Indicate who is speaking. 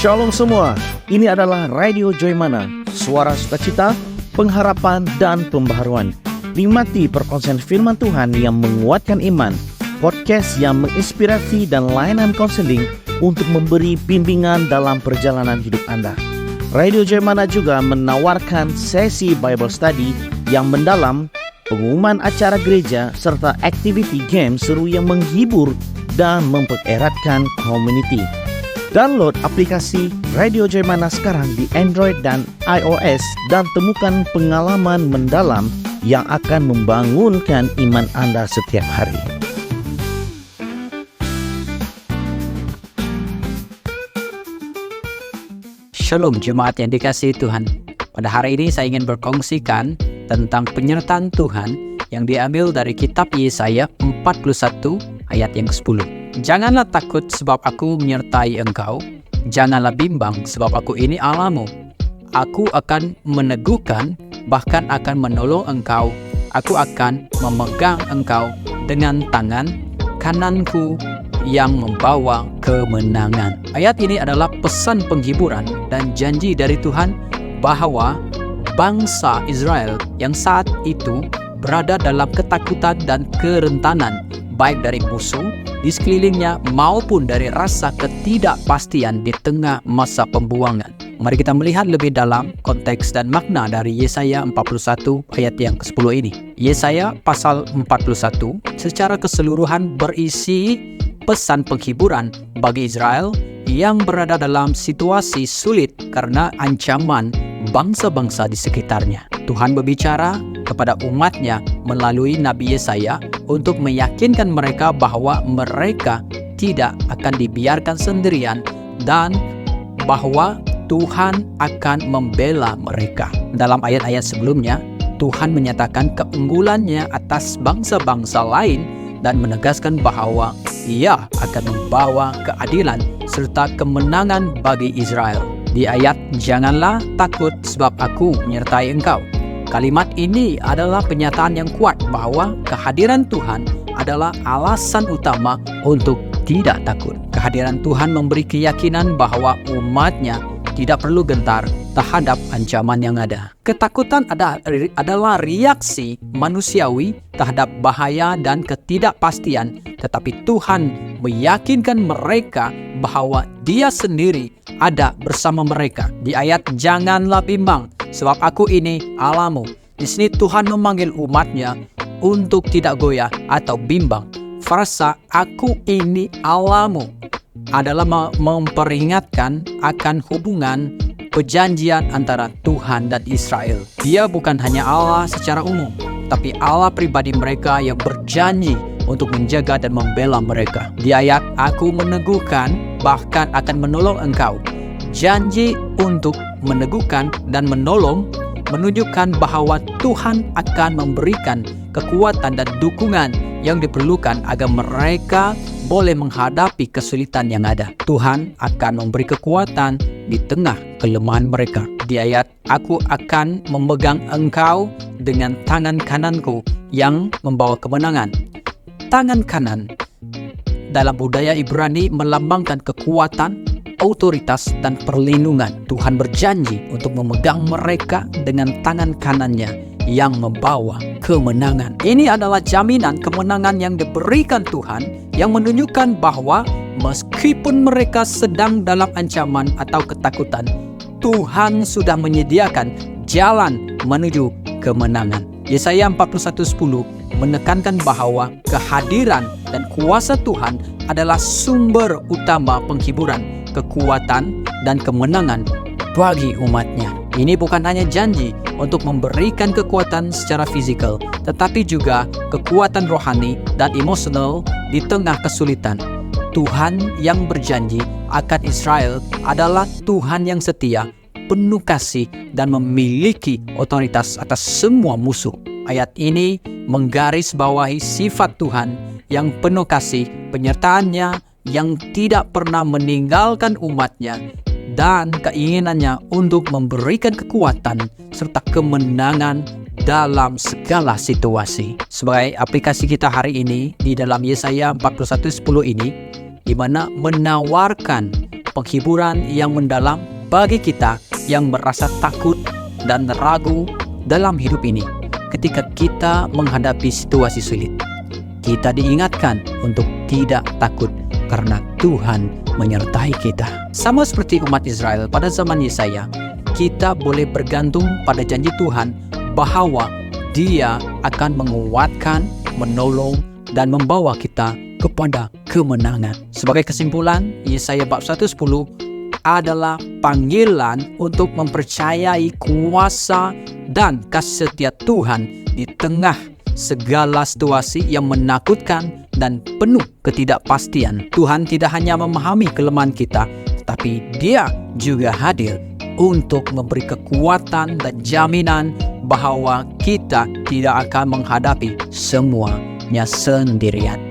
Speaker 1: Shalom semua, ini adalah Radio Joymana, suara sukacita, pengharapan, dan pembaharuan. Nikmati perkongsian firman Tuhan yang menguatkan iman, podcast yang menginspirasi dan layanan konseling untuk memberi bimbingan dalam perjalanan hidup Anda. Radio Joymana juga menawarkan sesi Bible Study yang mendalam, pengumuman acara gereja, serta aktiviti game seru yang menghibur dan mempereratkan community. Download aplikasi Radio Joymana sekarang di Android dan iOS dan temukan pengalaman mendalam yang akan membangunkan iman Anda setiap hari.
Speaker 2: Shalom jemaat yang dikasihi Tuhan. Pada hari ini saya ingin berkongsikan tentang penyertaan Tuhan yang diambil dari kitab Yesaya 41 ayat yang ke-10. Janganlah takut sebab aku menyertai engkau. Janganlah bimbang sebab aku ini Allahmu. Aku akan meneguhkan, bahkan akan menolong engkau. Aku akan memegang engkau dengan tangan kananku yang membawa kemenangan. Ayat ini adalah pesan penghiburan dan janji dari Tuhan bahwa bangsa Israel yang saat itu berada dalam ketakutan dan kerentanan, baik dari musuh di sekelilingnya maupun dari rasa ketidakpastian di tengah masa pembuangan. Mari kita melihat lebih dalam konteks dan makna dari Yesaya 41 ayat yang ke-10 ini. Yesaya pasal 41 secara keseluruhan berisi pesan penghiburan bagi Israel yang berada dalam situasi sulit karena ancaman bangsa-bangsa di sekitarnya. Tuhan berbicara kepada umatnya melalui Nabi Yesaya untuk meyakinkan mereka bahwa mereka tidak akan dibiarkan sendirian dan bahwa Tuhan akan membela mereka. Dalam ayat-ayat sebelumnya, Tuhan menyatakan keunggulannya atas bangsa-bangsa lain dan menegaskan bahwa Ia akan membawa keadilan serta kemenangan bagi Israel. Di ayat "Janganlah takut sebab aku menyertai engkau." Kalimat ini adalah penyataan yang kuat bahwa kehadiran Tuhan adalah alasan utama untuk tidak takut. Kehadiran Tuhan memberi keyakinan bahwa umatnya tidak perlu gentar terhadap ancaman yang ada. Ketakutan adalah reaksi manusiawi terhadap bahaya dan ketidakpastian, tetapi Tuhan meyakinkan mereka bahwa Dia sendiri ada bersama mereka. Di ayat "Janganlah bimbang sebab aku ini Allahmu." Di sini Tuhan memanggil umatnya untuk tidak goyah atau bimbang. Frasa "aku ini Allahmu" adalah memperingatkan akan hubungan perjanjian antara Tuhan dan Israel. Dia bukan hanya Allah secara umum, tapi Allah pribadi mereka yang berjanji untuk menjaga dan membela mereka. Di ayat "aku meneguhkan, bahkan akan menolong engkau." Janji untuk meneguhkan dan menolong menunjukkan bahwa Tuhan akan memberikan kekuatan dan dukungan yang diperlukan agar mereka boleh menghadapi kesulitan yang ada. Tuhan akan memberi kekuatan di tengah kelemahan mereka. Di ayat "aku akan memegang engkau dengan tangan kananku yang membawa kemenangan." Tangan kanan dalam budaya Ibrani melambangkan kekuatan, otoritas, dan perlindungan. Tuhan berjanji untuk memegang mereka dengan tangan kanannya yang membawa kemenangan. Ini adalah jaminan kemenangan yang diberikan Tuhan yang menunjukkan bahwa meskipun mereka sedang dalam ancaman atau ketakutan, Tuhan sudah menyediakan jalan menuju kemenangan. Yesaya 41:10 menekankan bahwa kehadiran dan kuasa Tuhan adalah sumber utama penghiburan, kekuatan, dan kemenangan bagi umatnya. Ini bukan hanya janji untuk memberikan kekuatan secara fisikal, tetapi juga kekuatan rohani dan emosional di tengah kesulitan. Tuhan yang berjanji akan Israel adalah Tuhan yang setia, penuh kasih, dan memiliki otoritas atas semua musuh. Ayat ini menggarisbawahi sifat Tuhan yang penuh kasih, penyertaannya yang tidak pernah meninggalkan umatnya, dan keinginannya untuk memberikan kekuatan serta kemenangan dalam segala situasi. Sebagai aplikasi kita hari ini di dalam Yesaya 41:10 ini, di mana menawarkan penghiburan yang mendalam bagi kita yang merasa takut dan ragu dalam hidup ini. Ketika kita menghadapi situasi sulit, kita diingatkan untuk tidak takut karena Tuhan menyertai kita. Sama seperti umat Israel pada zaman Yesaya, kita boleh bergantung pada janji Tuhan bahwa Dia akan menguatkan, menolong, dan membawa kita kepada kemenangan. Sebagai kesimpulan, Yesaya bab 110 adalah panggilan untuk mempercayai kuasa dan kasih setia Tuhan di tengah segala situasi yang menakutkan dan penuh ketidakpastian. Tuhan tidak hanya memahami kelemahan kita, tapi Dia juga hadir untuk memberi kekuatan dan jaminan bahwa kita tidak akan menghadapi semuanya sendirian.